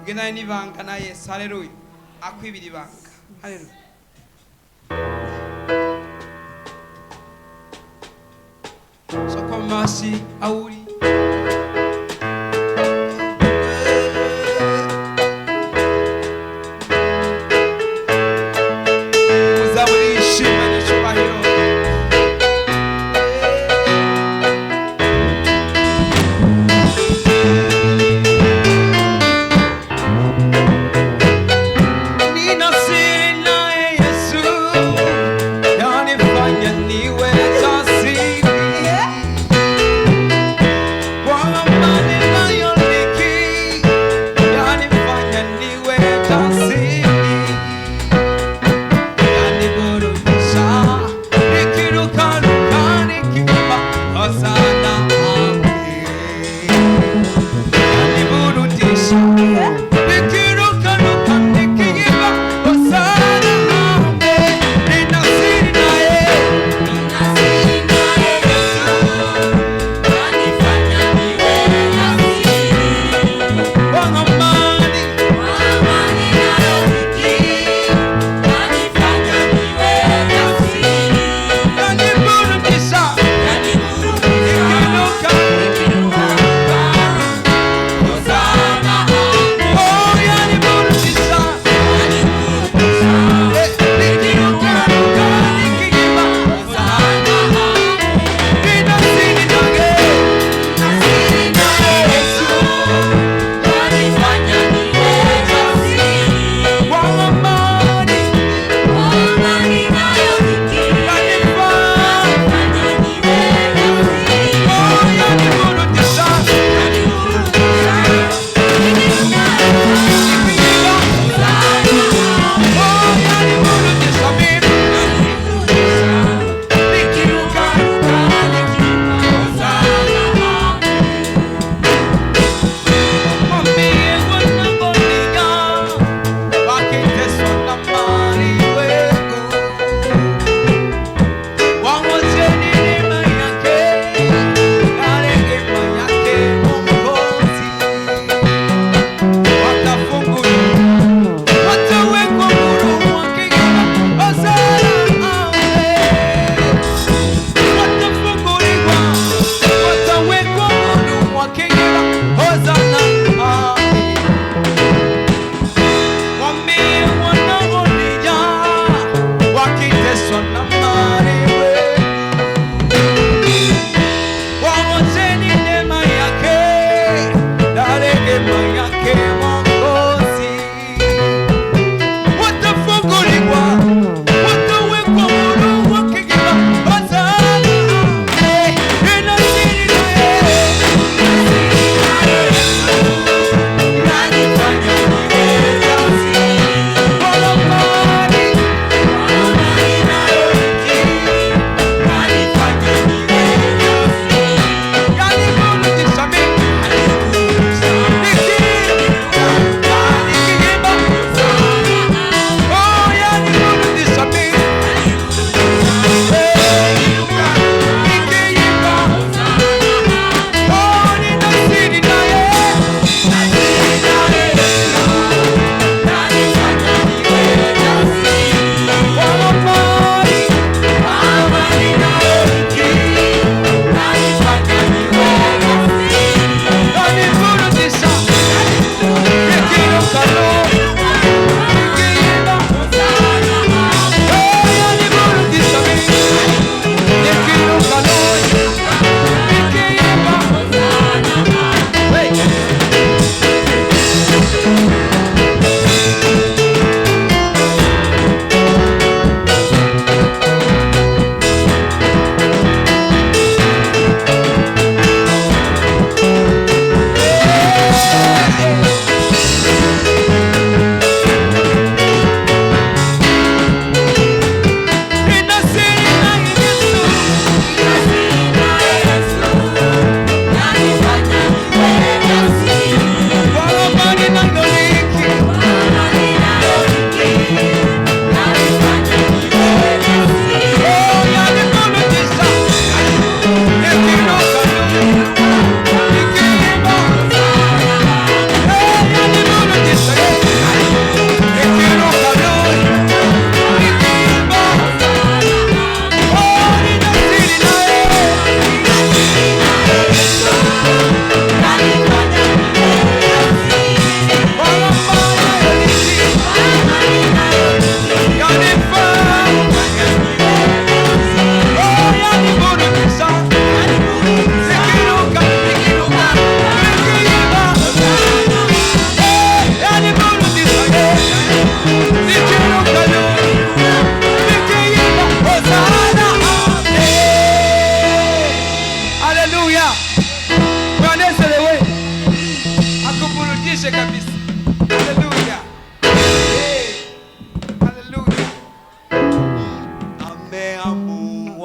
Gena ni banga na Yesu. Haleluya. Akwibiri banga. Haleluya. Soko masi auri.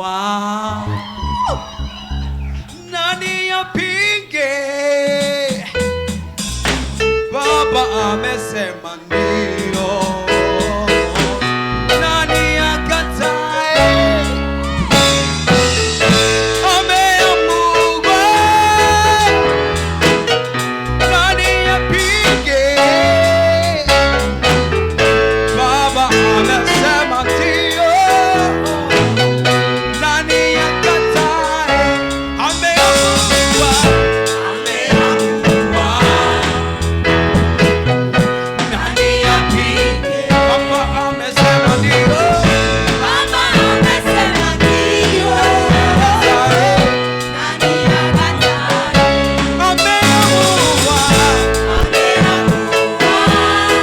ameamua, nani yapinge? Baba amesema ndio, nani akatae? Ameamua, nani yapinge? Baba amesema ndio, nani akatae? Ameamua, ameamua, nani yapinge? Baba amesema ndio, Baba amesema ndio, nani akatae? ameamua, Ameamua,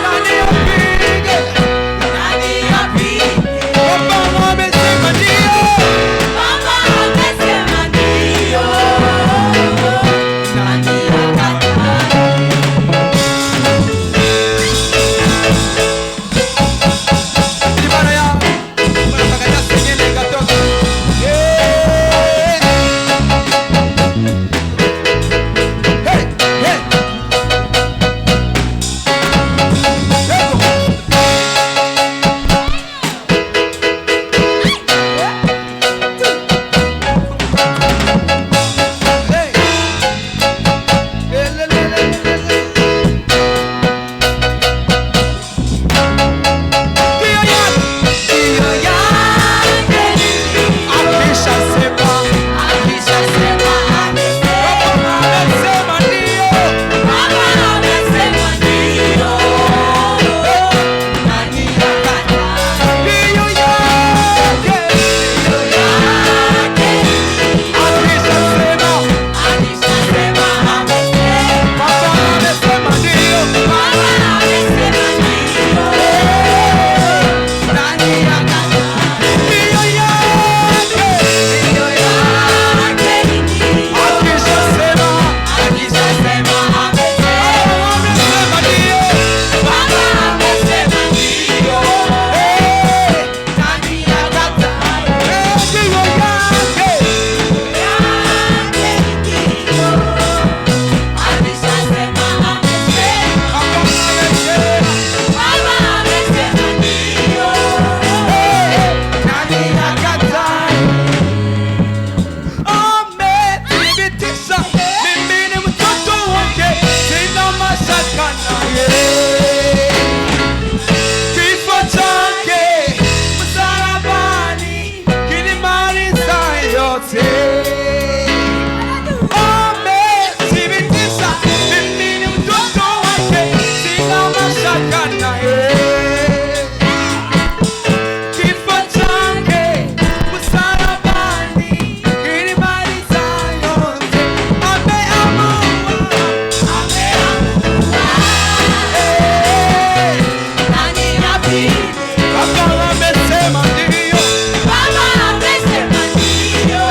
nani yapinge? nani yapinge? Baba amesema ndio, Baba amesema ndio, nani akatae? ibara ya unataka nyasi nyingine ikatoka. Hey, hey. Hey. Ndio yake, ndio yake. Akishasema, Akishasema amesema, Baba amesema ndio. Baba amesema ndio, nani akatae? Ndio yake, Ndio yake. akishasema, Akishasema amesema, Baba amesema ndio. Baba amesema ndio, nani akatae? Ndio yake, Ndio yake ni ndio. akishasema, Akishasema amesema, amesema ndio. Baba amesema ndio, nani akatae? Ndio yake, Yake ni ndio. Akishasema amesema, Baba amesema, Baba amesema ndio, nani akatae? amethibitisha mimi ni mtoto wake, sina mashaka naye. Kifo chake msalabani kilimaliza yote. Amethibitisha mimi ni mtoto wake, sina mashaka naye. Kifo chake msalabani kilimaliza yote. Ameamua, Nani yapinge? Baba amesema ndio. Baba amesema ndio,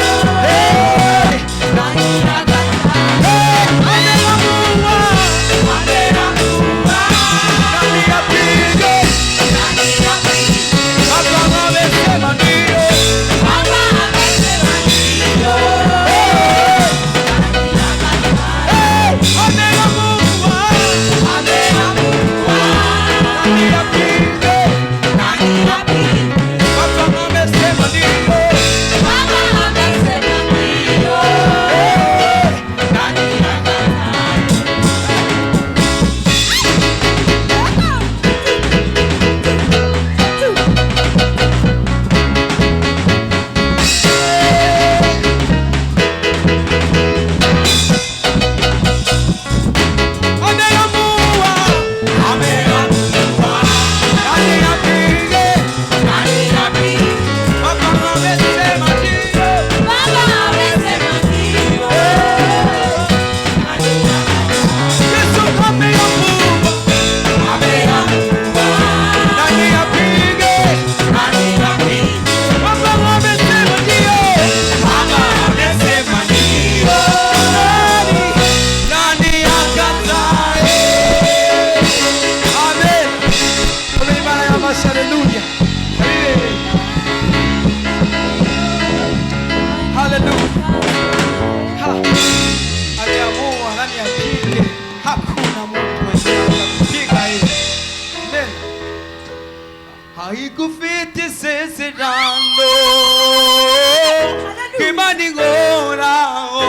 Imana ihoraho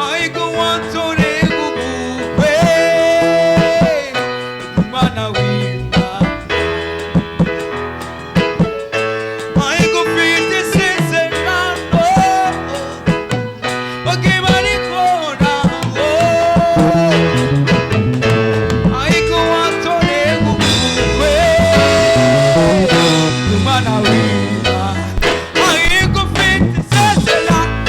ariko watoreye ubukwe Imana w'Imana ariko ufite isezerano Imana ihoraho ariko watoreye ubukwe Imana w'Imana ariko ufite isezerano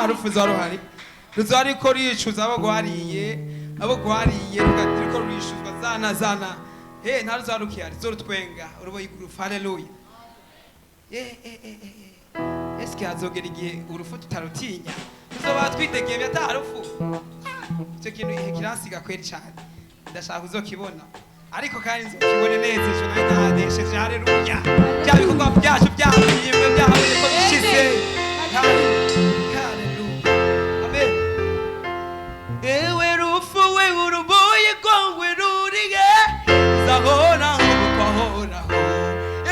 rufuzo ruhari ruzari ko ricuza abo gwariye ruko rishuzwa zana ntaruzarukiye zo rutwenga uruboyi gurufa haleluya eske azogera igihe urufu tutarutinya tuzoba twitegeye byatarufu icyo kintu kiransiga kweri cyane ndashaka uzokibona ariko kandi nzokibone neza ejo nahadesheje haleluya bya bikorwa byacu byabiyimwe byahawe ko bishize ewe rufu we uruboye rwawe ruriye zahora ukahoraho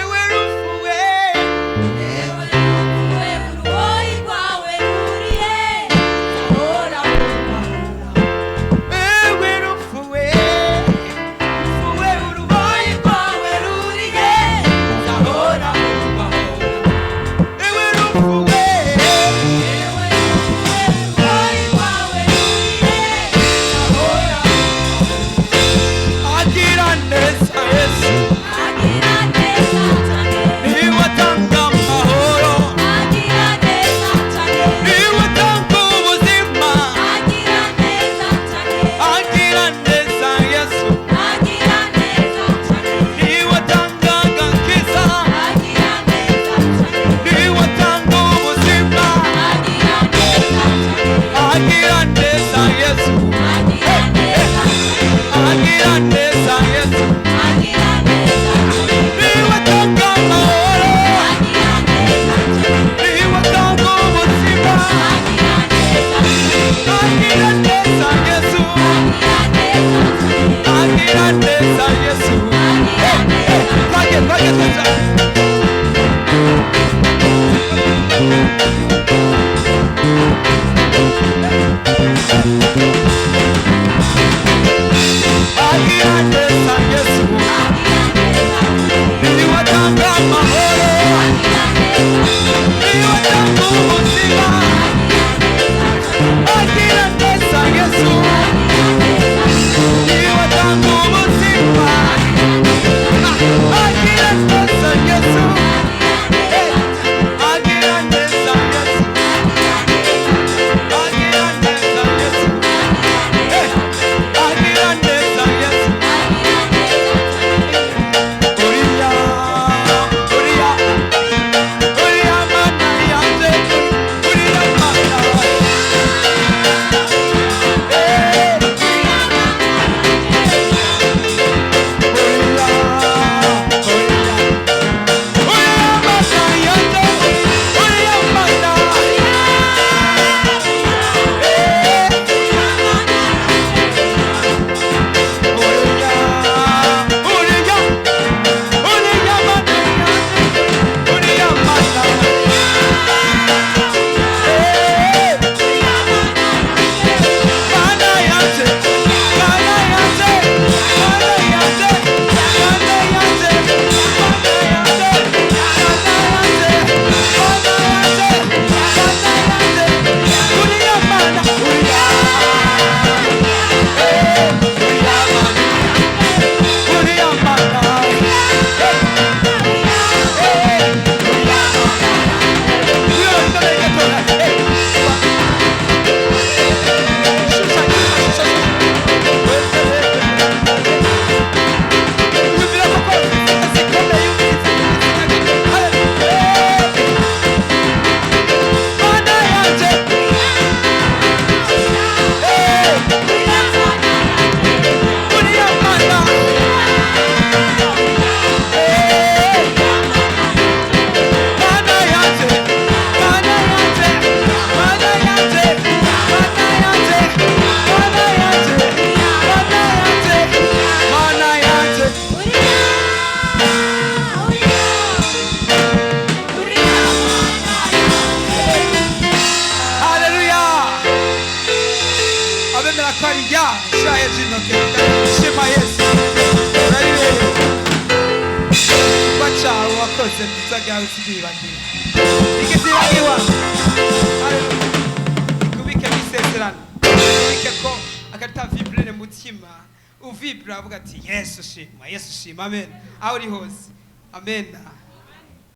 ewe rufu we uruboye rwawe ruriye zahora ukahoraho ewe rufu we uruboye rwawe ruriye zahora ukahoraho Uvibra avuga ati Yesu shima, Yesu shima, amen. Aho uri hose, amen.